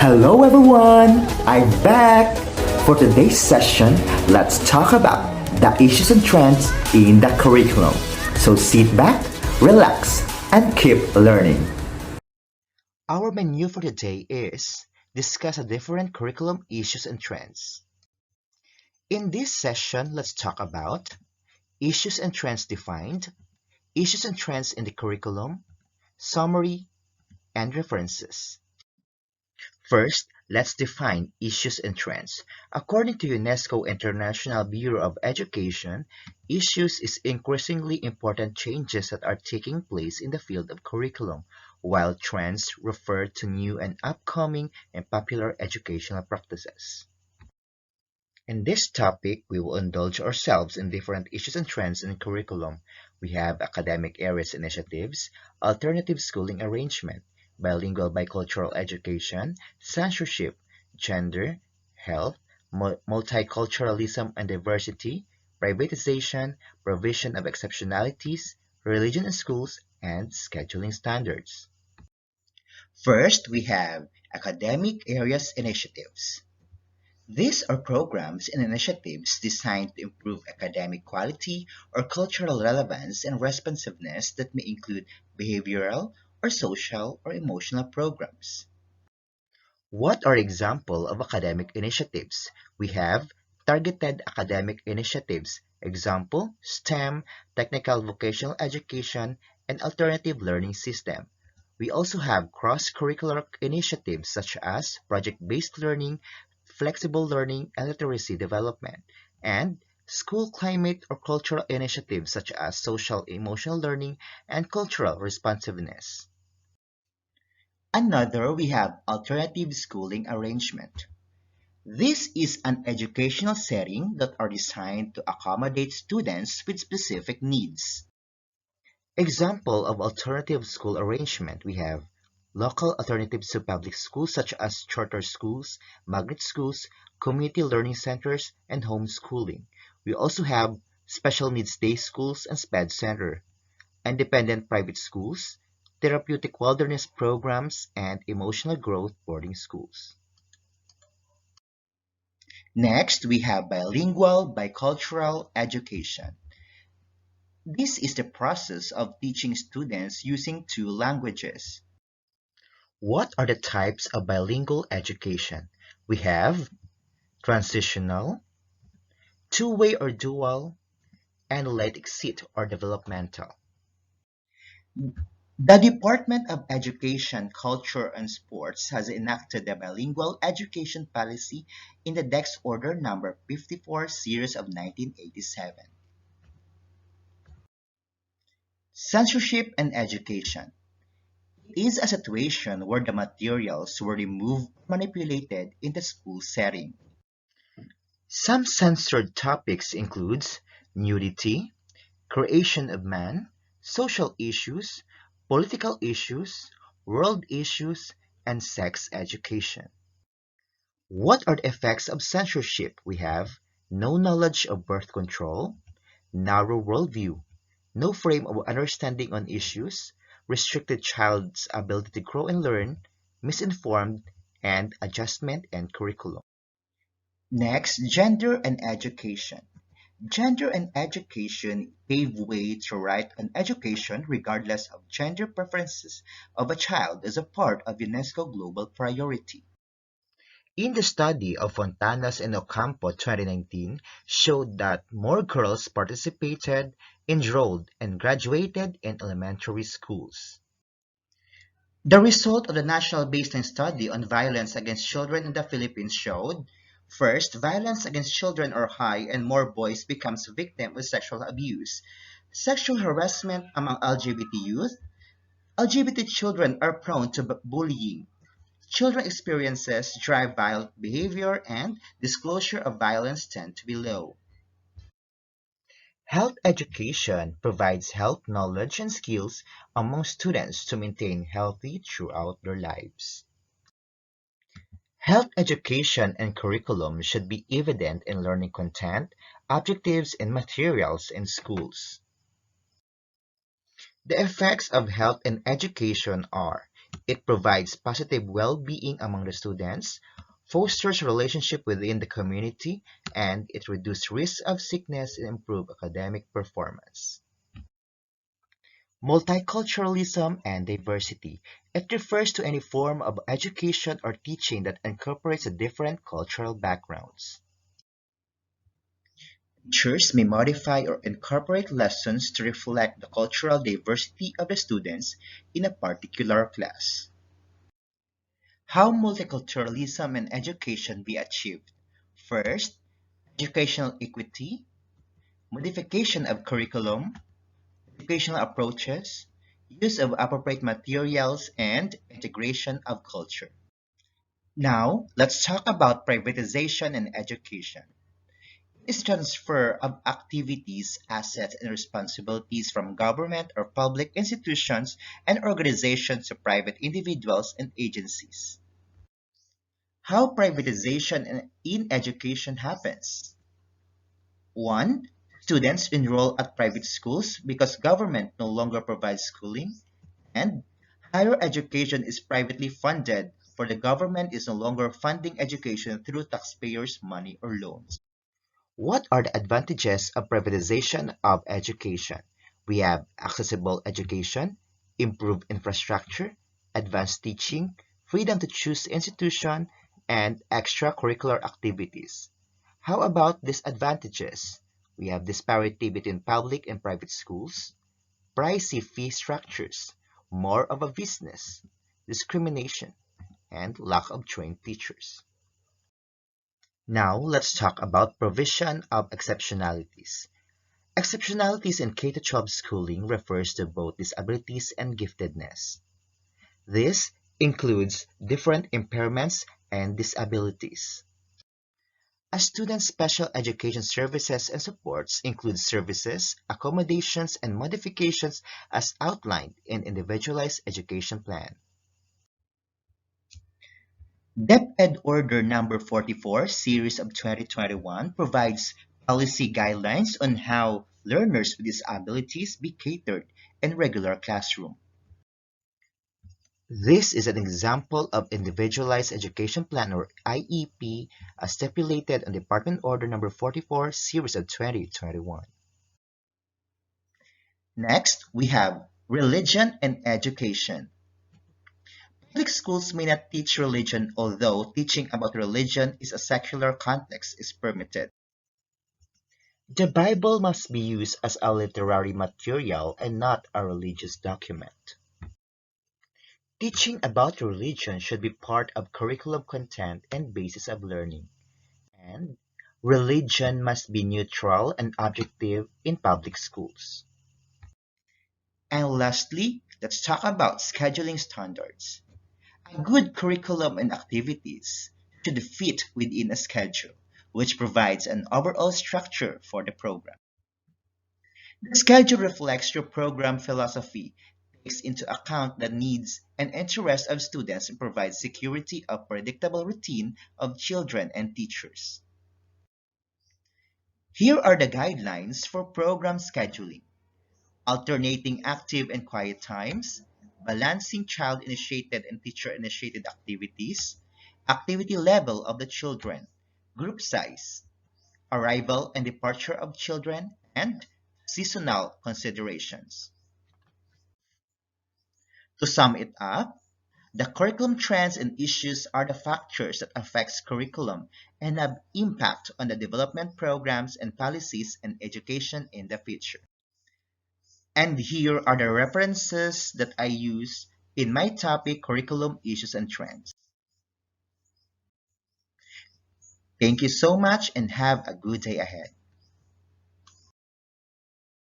Hello everyone! I'm back! For today's session, let's talk about the issues and trends in the curriculum. So sit back, relax, and keep learning. Our menu for today is discuss the different curriculum issues and trends. In this session, let's talk about issues and trends defined, issues and trends in the curriculum, summary, and references. First, let's define issues and trends. According to UNESCO International Bureau of Education, issues is increasingly important changes that are taking place in the field of curriculum, while trends refer to new and upcoming and popular educational practices. In this topic, we will indulge ourselves in different issues and trends in curriculum. We have academic areas initiatives, alternative schooling arrangement, bilingual bicultural education, censorship, gender, health, multiculturalism and diversity, privatization, provision of exceptionalities, religion in schools, and scheduling standards. First, we have academic areas initiatives. These are programs and initiatives designed to improve academic quality or cultural relevance and responsiveness that may include behavioral or social or emotional programs. What are examples of academic initiatives? We have targeted academic initiatives, example, STEM, technical vocational education, and alternative learning system. We also have cross-curricular initiatives such as project-based learning, flexible learning, and literacy development, and school climate or cultural initiatives such as social emotional learning and cultural responsiveness. Another, we have alternative schooling arrangement. This is an educational setting that are designed to accommodate students with specific needs. Example of alternative school arrangement, we have local alternatives to public schools such as charter schools, magnet schools, community learning centers, and homeschooling. We also have special needs day schools and SPED center, independent private schools, therapeutic wilderness programs, and emotional growth boarding schools. Next, we have bilingual bicultural education. This is the process of teaching students using two languages. What are the types of bilingual education? We have transitional, two-way or dual, and late exit or developmental. The Department of Education, Culture, and Sports has enacted the bilingual education policy in the Dex Order number 54 series of 1987. Censorship and education. It is a situation where the materials were removed or manipulated in the school setting. Some censored topics includes nudity, creation of man, social issues, political issues, world issues, and sex education. What are the effects of censorship? We have no knowledge of birth control, narrow worldview, no frame of understanding on issues, restricted child's ability to grow and learn, misinformed, and adjustment and curriculum. Next, gender and education. Gender and education pave way to right on education regardless of gender preferences of a child as a part of UNESCO global priority. In the study of Fontanas and Ocampo 2019 showed that more girls participated, enrolled, and graduated in elementary schools. The result of the National Baseline Study on Violence Against Children in the Philippines showed, first, violence against children are high and more boys becomes victim of sexual abuse. Sexual harassment among LGBT youth. LGBT children are prone to bullying. Children experiences drive violent behavior and disclosure of violence tend to be low. Health education provides health knowledge and skills among students to maintain healthy throughout their lives. Health education and curriculum should be evident in learning content, objectives, and materials in schools. The effects of health and education are It provides positive well-being among the students, fosters relationship within the community, and it reduces risk of sickness and improve academic performance. Multiculturalism and diversity. It refers to any form of education or teaching that incorporates different cultural backgrounds. Teachers may modify or incorporate lessons to reflect the cultural diversity of the students in a particular class. How multiculturalism in education be achieved? First, educational equity, modification of curriculum, educational approaches, use of appropriate materials, and integration of culture. Now, let's talk about privatization in education. It's transfer of activities, assets, and responsibilities from government or public institutions and organizations to private individuals and agencies. How privatization in education happens. 1. Students enroll at private schools because government no longer provides schooling, and higher education is privately funded for the government is no longer funding education through taxpayers' money or loans. What are the advantages of privatization of education? We have accessible education, improved infrastructure, advanced teaching, freedom to choose institution, and extracurricular activities. How about disadvantages? We have disparity between public and private schools, pricey fee structures, more of a business, discrimination, and lack of trained teachers. Now, let's talk about provision of exceptionalities. Exceptionalities in K-12 schooling refers to both disabilities and giftedness. This includes different impairments and disabilities. A student's special education services and supports include services, accommodations, and modifications as outlined in Individualized Education Plan. DepEd Order Number 44, Series of 2021 provides policy guidelines on how learners with disabilities be catered in regular classroom. This is an example of Individualized Education Plan or IEP as stipulated on Department Order Number 44, Series of 2021. Next, we have religion and education. Public schools may not teach religion, although teaching about religion in a secular context is permitted. The Bible must be used as a literary material and not a religious document. Teaching about religion should be part of curriculum content and basis of learning. And religion must be neutral and objective in public schools. And lastly, let's talk about scheduling standards. A good curriculum and activities should fit within a schedule, which provides an overall structure for the program. The schedule reflects your program philosophy, takes into account the needs and interests of students, and provides security of predictable routine of children and teachers. Here are the guidelines for program scheduling. Alternating active and quiet times, balancing child-initiated and teacher-initiated activities, activity level of the children, group size, arrival and departure of children, and seasonal considerations. To sum it up, the curriculum trends and issues are the factors that affects curriculum and have impact on the development programs and policies in education in the future. And here are the references that I use in my topic, curriculum issues and trends. Thank you so much and have a good day ahead.